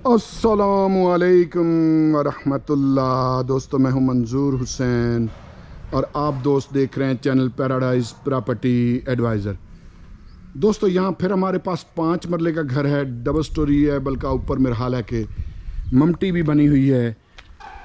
अस्सलामुअलैकुम वरहमतुल्लाह। दोस्तों, मैं हूं मंजूर हुसैन और आप दोस्त देख रहे हैं चैनल पैराडाइज प्रॉपर्टी एडवाइज़र। दोस्तों, यहाँ फिर हमारे पास 5 मरले का घर है, डबल स्टोरी है, बल्कि ऊपर मेरा हाल है कि ममटी भी बनी हुई है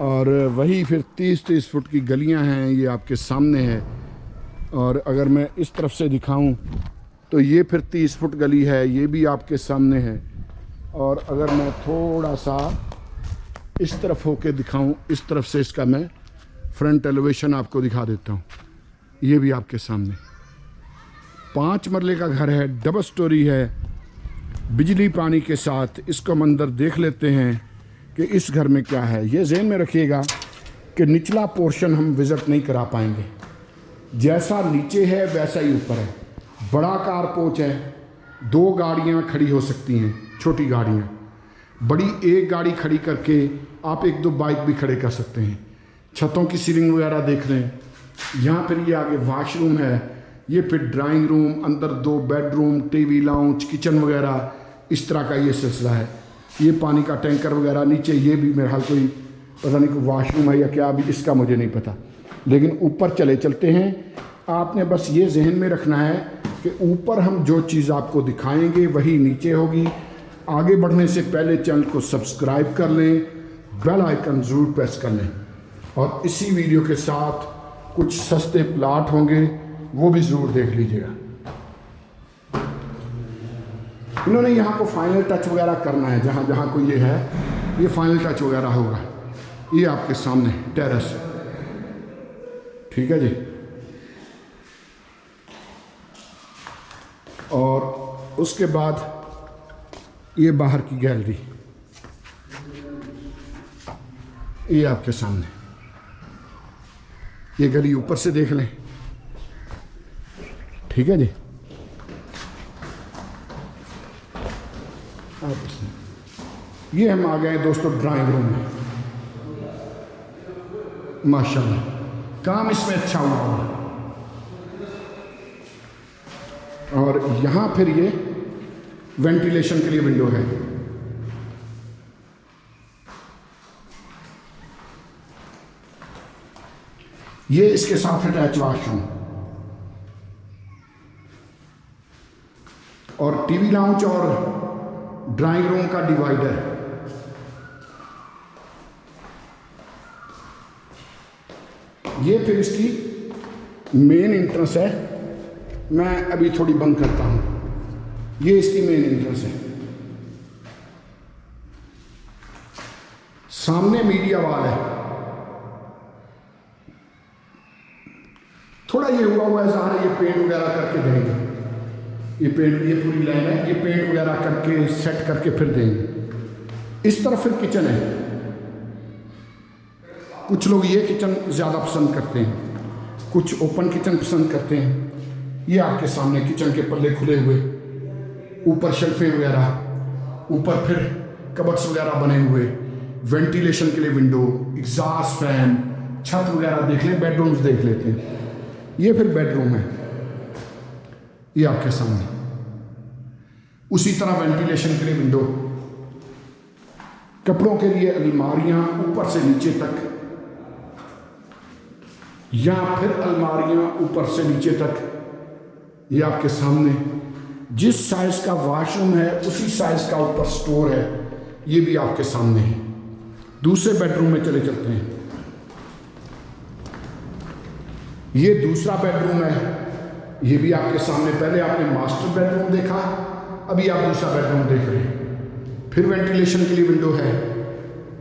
और वही फिर 30-30 फुट की गलियाँ हैं, ये आपके सामने है। और अगर मैं इस तरफ से दिखाऊं तो ये फिर 30 फुट गली है, ये भी आपके सामने है। और अगर मैं थोड़ा सा इस तरफ होके दिखाऊं, इस तरफ से इसका मैं फ्रंट एलिवेशन आपको दिखा देता हूं, ये भी आपके सामने 5 मरले का घर है, डबल स्टोरी है, बिजली पानी के साथ। इसको हम अंदर देख लेते हैं कि इस घर में क्या है। ये ज़हन में रखिएगा कि निचला पोर्शन हम विज़िट नहीं करा पाएंगे, जैसा नीचे है वैसा ही ऊपर है। बड़ा कार पोर्च है, 2 गाड़ियाँ खड़ी हो सकती हैं, छोटी गाड़ियाँ। बड़ी एक गाड़ी खड़ी करके आप 1-2 बाइक भी खड़े कर सकते हैं। छतों की सीलिंग वगैरह देख रहे हैं। यहाँ फिर ये आगे वॉशरूम है, ये फिर ड्राइंग रूम, अंदर 2 बेडरूम, टीवी लाउंज, किचन वगैरह, इस तरह का ये सिलसिला है। ये पानी का टैंकर वगैरह नीचे, ये भी मेरे हाल कोई पता नहीं कोई वॉशरूम है या क्या, अभी इसका मुझे नहीं पता। लेकिन ऊपर चलते हैं। आपने बस ये जहन में रखना है कि ऊपर हम जो चीज़ आपको दिखाएंगे वही नीचे होगी। आगे बढ़ने से पहले चैनल को सब्सक्राइब कर लें, बेल आइकन ज़रूर प्रेस कर लें, और इसी वीडियो के साथ कुछ सस्ते प्लाट होंगे, वो भी ज़रूर देख लीजिएगा। इन्होंने यहाँ को फाइनल टच वगैरह करना है, जहाँ जहाँ कोई ये है, ये फाइनल टच वगैरह होगा। ये आपके सामने टेरेस, ठीक है जी। और उसके बाद ये बाहर की गैलरी, ये आपके सामने। ये गली ऊपर से देख लें, ठीक है जी। ये हम आ गए दोस्तों ड्राइंग रूम में। माशाल्लाह काम इसमें अच्छा हुआ। और यहाँ फिर ये वेंटिलेशन के लिए विंडो है। ये इसके साथ अटैच वॉशरूम और टीवी लाउंज और ड्राइंग रूम का डिवाइडर। ये फिर इसकी मेन एंट्रेंस है। मैं अभी थोड़ी बंद करता हूं। ये इसकी मेन एंट्रेंस है। सामने मीडिया वाल है। थोड़ा ये हुआ है ज़ाहिर, ये पेंट वगैरह करके देंगे। ये पेंट, ये पूरी लाइन है, ये पेंट वगैरह करके सेट करके फिर देंगे। इस तरफ फिर किचन है। कुछ लोग ये किचन ज़्यादा पसंद करते हैं, कुछ ओपन किचन पसंद करते हैं। ये आपके सामने किचन के पल्ले खुले हुए, ऊपर शेल्फे वगैरह, ऊपर फिर कबर्ड्स वगैरह बने हुए, वेंटिलेशन के लिए विंडो, एग्जॉस्ट फैन, छत वगैरह देख लें, बेडरूम्स देख लेते हैं। ये फिर बेडरूम है, ये आपके सामने। उसी तरह वेंटिलेशन के लिए विंडो, कपड़ों के लिए अलमारियां ऊपर से नीचे तक, या फिर अलमारियां ऊपर से नीचे तक। ये आपके सामने जिस साइज का वॉशरूम है उसी साइज का ऊपर स्टोर है, ये भी आपके सामने है। दूसरे बेडरूम में चलते हैं। ये दूसरा बेडरूम है, ये भी आपके सामने। पहले आपने मास्टर बेडरूम देखा, अभी आप दूसरा बेडरूम देख रहे हैं। फिर वेंटिलेशन के लिए विंडो है,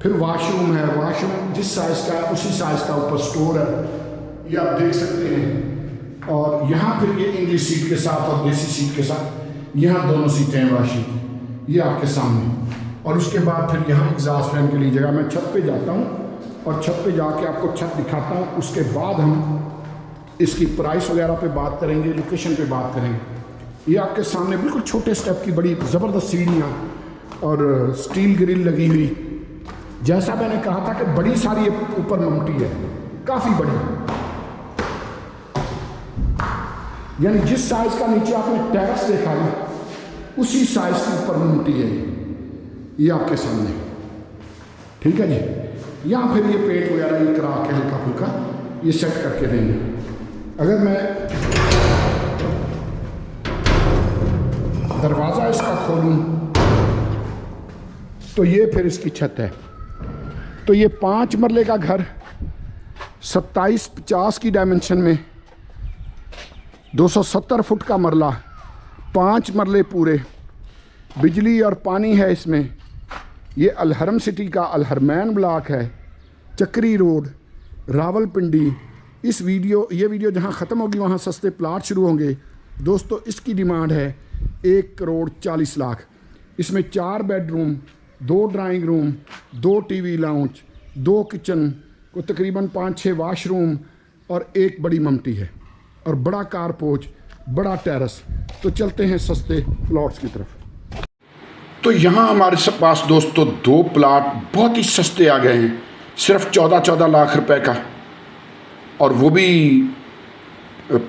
फिर वॉशरूम है। वॉशरूम जिस साइज का है उसी साइज का ऊपर स्टोर है, ये आप देख सकते हैं। और यहाँ फिर ये इंग्लिश सीट के साथ और देसी सीट के साथ, यहाँ दोनों सीटें हैं वाशी, ये आपके सामने। और उसके बाद फिर यहाँ एग्जॉस्ट फैन के लिए जगह। मैं छत पे जाता हूँ और छत पे जाके आपको छत दिखाता हूँ। उसके बाद हम इसकी प्राइस वगैरह पे बात करेंगे, लोकेशन पे बात करेंगे। ये आपके सामने बिल्कुल छोटे स्टेप की बड़ी ज़बरदस्त सीढ़ियाँ और स्टील ग्रिल लगी हुई। जैसा मैंने कहा था कि बड़ी सारी ऊपर ममटी है, काफ़ी बड़ी। यानी जिस साइज का नीचे आपने टेरेस देखा है उसी साइज के ऊपर ममटी है। ये आपके सामने, ठीक है जी। या फिर ये पेंट वगैरह ये करा के हल्का फुल्का ये सेट करके देंगे। अगर मैं दरवाज़ा इसका खोलूँ तो ये फिर इसकी छत है। तो ये 5 मरले का घर 2750 की डायमेंशन में, 270 फुट का मरला, 5 मरले पूरे, बिजली और पानी है इसमें। ये अलहरम सिटी का अलहरमैन ब्लॉक है, चक्री रोड, रावलपिंडी। ये वीडियो जहां ख़त्म होगी वहां सस्ते प्लाट शुरू होंगे। दोस्तों इसकी डिमांड है 1,40,00,000। इसमें 4 bedroom, 2 drawing room, 2 TV lounge, 2 kitchen को तकरीबन 5-6 वाशरूम और 1 बड़ी ममटी है और बड़ा कारपोच, बड़ा टेरेस। तो चलते हैं सस्ते प्लॉट्स की तरफ। तो यहाँ हमारे पास दोस्तों 2 प्लाट बहुत ही सस्ते आ गए हैं, सिर्फ 14-14 लाख रुपए का, और वो भी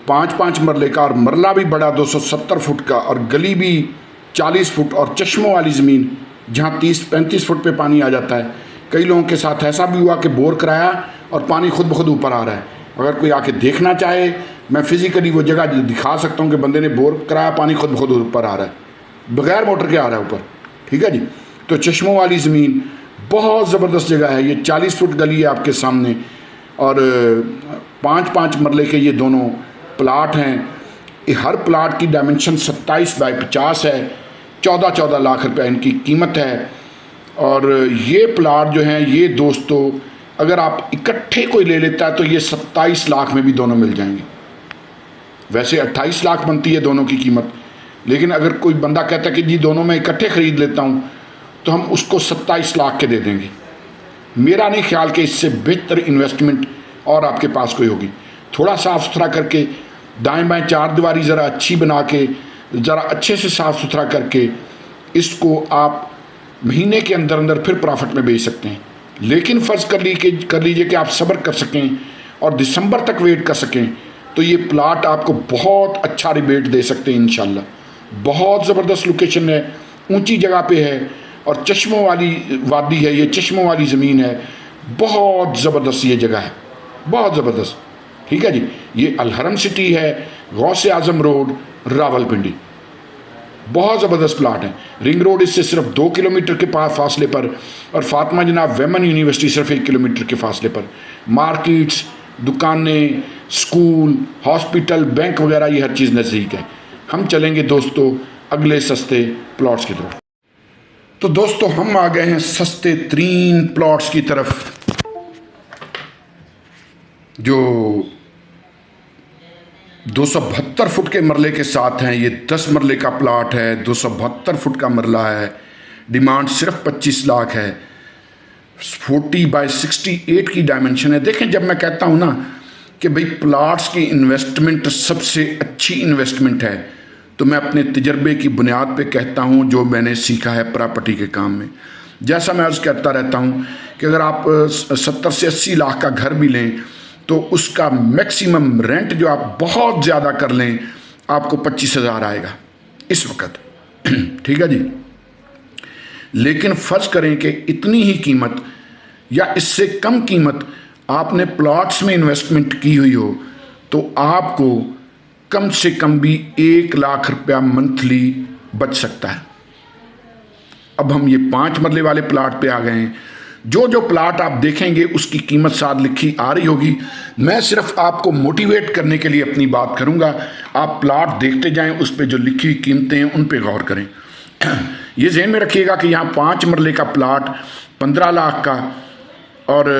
5-5 मरले का, और मरला भी बड़ा 270 फुट का, और गली भी 40 फुट, और चश्मों वाली ज़मीन जहाँ 30-35 फुट पे पानी आ जाता है। कई लोगों के साथ ऐसा भी हुआ कि बोर कराया और पानी खुद ब खुद ऊपर आ रहा है। अगर कोई आके देखना चाहे, मैं फिज़िकली वो जगह दिखा सकता हूँ कि बंदे ने बोर कराया, पानी खुद ब खुद ऊपर आ रहा है, बगैर मोटर के आ रहा है ऊपर, ठीक है जी। तो चश्मों वाली ज़मीन बहुत ज़बरदस्त जगह है। ये 40 फुट गली है आपके सामने, और 5-5 मरले के ये दोनों प्लाट हैं। हर प्लाट की डायमेंशन 27 बाई 50 है, 14-14 लाख रुपए इनकी कीमत है। और ये प्लाट जो हैं ये दोस्तों अगर आप इकट्ठे कोई ले लेता है तो ये 27 लाख में भी दोनों मिल जाएंगे। वैसे 28 लाख बनती है दोनों की कीमत, लेकिन अगर कोई बंदा कहता है कि जी दोनों मैं इकट्ठे ख़रीद लेता हूँ, तो हम उसको 27 लाख के दे देंगे। मेरा नहीं ख्याल कि इससे बेहतर इन्वेस्टमेंट और आपके पास कोई होगी। थोड़ा साफ़ सुथरा करके, दाएं बाएं 4 दीवारी ज़रा अच्छी बना के, ज़रा अच्छे से साफ़ सुथरा करके इसको आप महीने के अंदर अंदर फिर प्रॉफिट में बेच सकते हैं। लेकिन फ़र्ज़ कर लीजिए कि आप सब्र कर सकें और दिसंबर तक वेट कर सकें, तो ये प्लाट आपको बहुत अच्छा रिबेट दे सकते हैं इंशाल्लाह। बहुत ज़बरदस्त लोकेशन है, ऊंची जगह पे है, और चश्मों वाली वादी है, ये चश्मों वाली ज़मीन है। बहुत ज़बरदस्त ये जगह है, बहुत ज़बरदस्त, ठीक है जी। ये अलहरम सिटी है, गौसे आज़म रोड, रावलपिंडी। बहुत ज़बरदस्त प्लाट है। रिंग रोड इससे सिर्फ 2 किलोमीटर के पास फासले पर, और फातिमा जनाब वेमन यूनिवर्सिटी सिर्फ 1 किलोमीटर के फासले पर। मार्केट्स, दुकानें, स्कूल, हॉस्पिटल, बैंक वगैरह ये हर चीज़ नज़दीक है। हम चलेंगे दोस्तों अगले सस्ते प्लॉट्स की तरफ। तो दोस्तों हम आ गए हैं सस्ते 3 प्लॉट्स की तरफ, जो 272 फुट के मरले के साथ हैं। ये 10 मरले का प्लाट है, 272 फुट का मरला है, डिमांड सिर्फ 25 लाख है, 40 बाई 68 की डायमेंशन है। देखें, जब मैं कहता हूँ ना कि भाई प्लाट्स की इन्वेस्टमेंट सबसे अच्छी इन्वेस्टमेंट है, तो मैं अपने तजर्बे की बुनियाद पे कहता हूँ, जो मैंने सीखा है प्रॉपर्टी के काम में। जैसा मैं अर्ज़ कहता रहता हूँ कि अगर आप 70 से 80 लाख का घर भी लें तो उसका मैक्सिमम रेंट जो आप बहुत ज़्यादा कर लें आपको 25,000 आएगा इस वक्त, ठीक है जी। लेकिन फ़र्ज़ करें कि इतनी ही कीमत या इससे कम कीमत आपने प्लॉट्स में इन्वेस्टमेंट की हुई हो, तो आपको कम से कम भी 1 लाख रुपया मंथली बच सकता है। अब हम ये 5 मरले वाले प्लाट पे आ गए हैं। जो प्लाट आप देखेंगे उसकी कीमत साथ लिखी आ रही होगी। मैं सिर्फ आपको मोटिवेट करने के लिए अपनी बात करूंगा। आप प्लाट देखते जाएं, उस पे जो लिखी हुई कीमतें हैं उन पे गौर करें। ये ज़हन में रखिएगा कि यहाँ 5 मरले का प्लाट 15 लाख का, और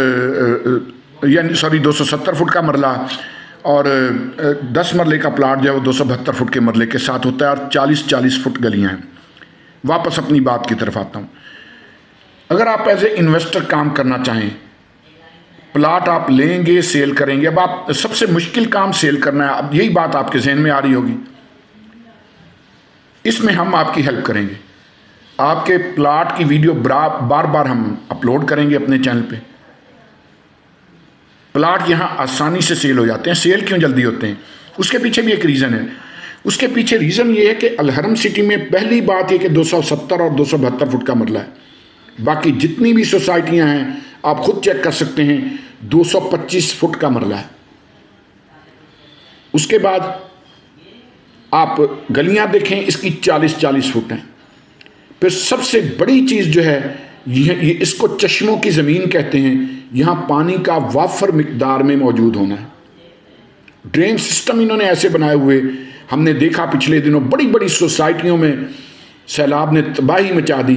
यानी 270 फुट का मरला, और 10 मरले का प्लाट जो है वो 272 फुट के मरले के साथ होता है, और 40-40 फुट गलियाँ हैं। वापस अपनी बात की तरफ आता हूँ। अगर आप एज ए इन्वेस्टर काम करना चाहें, प्लाट आप लेंगे, सेल करेंगे। अब आप सबसे मुश्किल काम सेल करना है, अब यही बात आपके जहन में आ रही होगी। इसमें हम आपकी हेल्प करेंगे। आपके प्लाट की वीडियो बार बार हम अपलोड करेंगे अपने चैनल पे। प्लाट यहाँ आसानी से सेल हो जाते हैं। सेल क्यों जल्दी होते हैं, उसके पीछे भी एक रीज़न है। उसके पीछे रीज़न ये है कि अलहरम सिटी में पहली बात ये कि 270 और 272 फुट का मरला है। बाकी जितनी भी सोसाइटियां हैं आप खुद चेक कर सकते हैं, 225 फुट का मरला है। उसके बाद आप गलियां देखें, इसकी 40-40 फुट हैं। फिर सबसे बड़ी चीज़ जो है ये इसको चश्मों की ज़मीन कहते हैं। यहाँ पानी का वाफर मिकदार में मौजूद होना है। ड्रेन सिस्टम इन्होंने ऐसे बनाए हुए, हमने देखा पिछले दिनों बड़ी बड़ी सोसाइटियों में सैलाब ने तबाही मचा दी,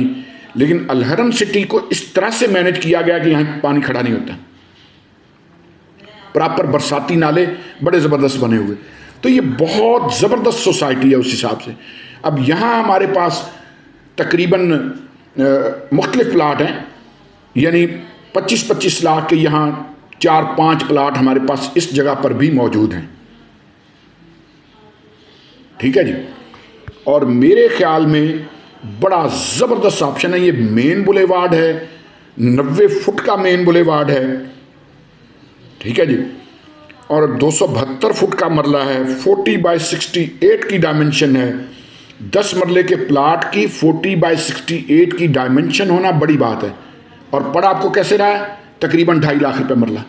लेकिन अलहरम सिटी को इस तरह से मैनेज किया गया कि यहाँ पानी खड़ा नहीं होता। प्रॉपर बरसाती नाले बड़े ज़बरदस्त बने हुए। तो ये बहुत ज़बरदस्त सोसाइटी है उस हिसाब से। अब यहाँ हमारे पास तकरीबन मुख्तलिफ प्लाट हैं, यानी 25-25 लाख के यहाँ 4-5 प्लाट हमारे पास इस जगह पर भी मौजूद हैं। ठीक है जी। और मेरे ख्याल में बड़ा ज़बरदस्त ऑप्शन है। ये मेन बुलेवार्ड है, 90 फुट का मेन बुलेवार्ड है। ठीक है जी। और 272 फुट का मरला है, 40/68 की डायमेंशन है। 10 मरले के प्लाट की 40/68 की डायमेंशन होना बड़ी बात है। और पड़ा आपको कैसे रहा है? तकरीबन 2.5 लाख रुपए मरला।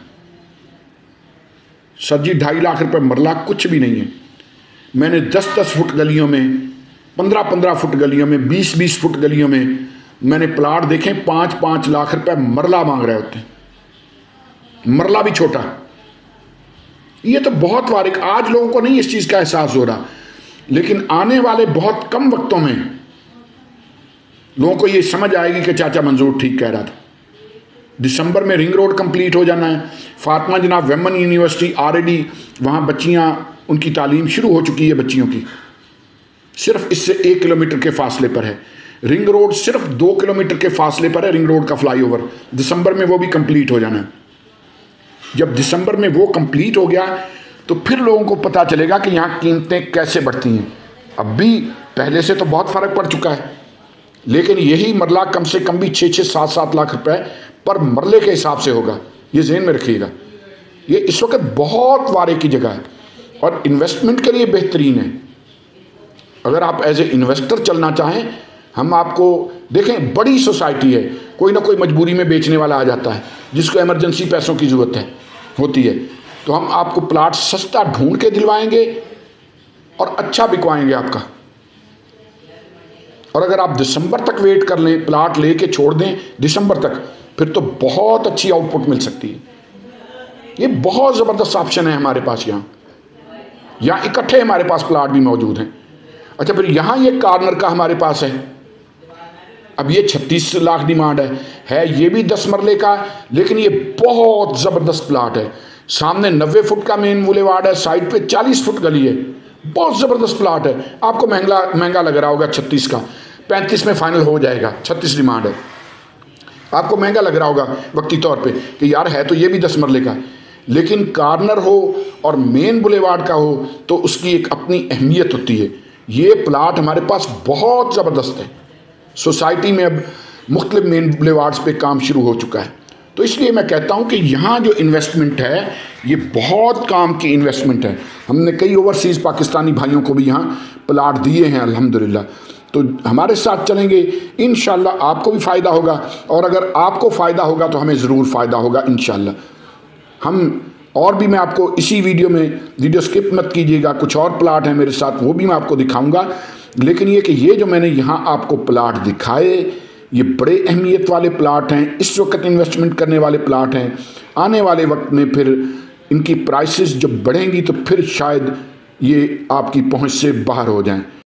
सर जी 2.5 लाख रुपए मरला कुछ भी नहीं है। मैंने 10-10 फुट गलियों में, 15-15 फुट गलियों में, 20-20 फुट गलियों में मैंने प्लाट देखे 5-5 लाख रुपए मरला मांग रहे होते हैं, मरला भी छोटा। ये तो बहुत वारिक, आज लोगों को नहीं इस चीज़ का एहसास हो रहा, लेकिन आने वाले बहुत कम वक्तों में लोगों को ये समझ आएगी कि चाचा मंजूर ठीक कह रहा था। दिसंबर में रिंग रोड कंप्लीट हो जाना है। फातिमा जनाब वेमन यूनिवर्सिटी ऑलरेडी वहाँ बच्चियाँ, उनकी तालीम शुरू हो चुकी है बच्चियों की, सिर्फ इससे 1 किलोमीटर के फासले पर है। रिंग रोड सिर्फ 2 किलोमीटर के फासले पर है, रिंग रोड का फ्लाईओवर। दिसंबर में वो भी कंप्लीट हो जाना है। जब दिसंबर में वो कंप्लीट हो गया तो फिर लोगों को पता चलेगा कि यहाँ कीमतें कैसे बढ़ती हैं। अब भी पहले से तो बहुत फ़र्क पड़ चुका है, लेकिन यही मरला कम से कम भी 6-7 लाख रुपए पर मरले के हिसाब से होगा। ये ज़हन में रखिएगा। ये इस वक्त बहुत वारे की जगह है और इन्वेस्टमेंट के लिए बेहतरीन है। अगर आप एज ए इन्वेस्टर चलना चाहें, हम आपको देखें, बड़ी सोसाइटी है, कोई ना कोई मजबूरी में बेचने वाला आ जाता है जिसको इमरजेंसी पैसों की ज़रूरत होती है, तो हम आपको प्लाट सस्ता ढूंढ के दिलवाएंगे और अच्छा बिकवाएंगे आपका। और अगर आप दिसंबर तक वेट कर लें, प्लाट लेके छोड़ दें दिसंबर तक, फिर तो बहुत अच्छी आउटपुट मिल सकती है। ये बहुत ज़बरदस्त ऑप्शन है हमारे पास। यहाँ इकट्ठे हमारे पास प्लाट भी मौजूद हैं। अच्छा, फिर यहाँ ये कॉर्नर का हमारे पास है। अब ये 36 लाख डिमांड है ये भी 10 मरले का, लेकिन ये बहुत ज़बरदस्त प्लाट है। सामने 90 फुट का मेन बुलेवार्ड है, साइड पे 40 फुट गली है, बहुत ज़बरदस्त प्लाट है। आपको महंगा लग रहा होगा 36 का, 35 में फाइनल हो जाएगा। 36 डिमांड है, आपको महंगा लग रहा होगा वक्ती तौर पे कि यार है तो ये भी 10 मरले का, लेकिन कॉर्नर हो और मेन बुलेवार्ड का हो तो उसकी एक अपनी अहमियत होती है। ये प्लाट हमारे पास बहुत ज़बरदस्त है। सोसाइटी में अब मुख्तलिफ मेन बुलेवार्ड्स पे काम शुरू हो चुका है, तो इसलिए मैं कहता हूँ कि यहाँ जो इन्वेस्टमेंट है ये बहुत काम की इन्वेस्टमेंट है। हमने कई ओवरसीज़ पाकिस्तानी भाइयों को भी यहाँ प्लाट दिए हैं अल्हम्दुलिल्लाह। तो हमारे साथ चलेंगे, इंशाल्लाह आपको भी फ़ायदा होगा, और अगर आपको फ़ायदा होगा तो हमें ज़रूर फ़ायदा होगा इंशाल्लाह। हम और भी, मैं आपको इसी वीडियो स्किप मत कीजिएगा, कुछ और प्लाट हैं मेरे साथ, वो भी मैं आपको दिखाऊंगा। लेकिन ये कि ये जो मैंने यहाँ आपको प्लाट दिखाए, ये बड़े अहमियत वाले प्लाट हैं, इस वक्त इन्वेस्टमेंट करने वाले प्लाट हैं। आने वाले वक्त में फिर इनकी प्राइसेस जब बढ़ेंगी तो फिर शायद ये आपकी पहुँच से बाहर हो जाएं।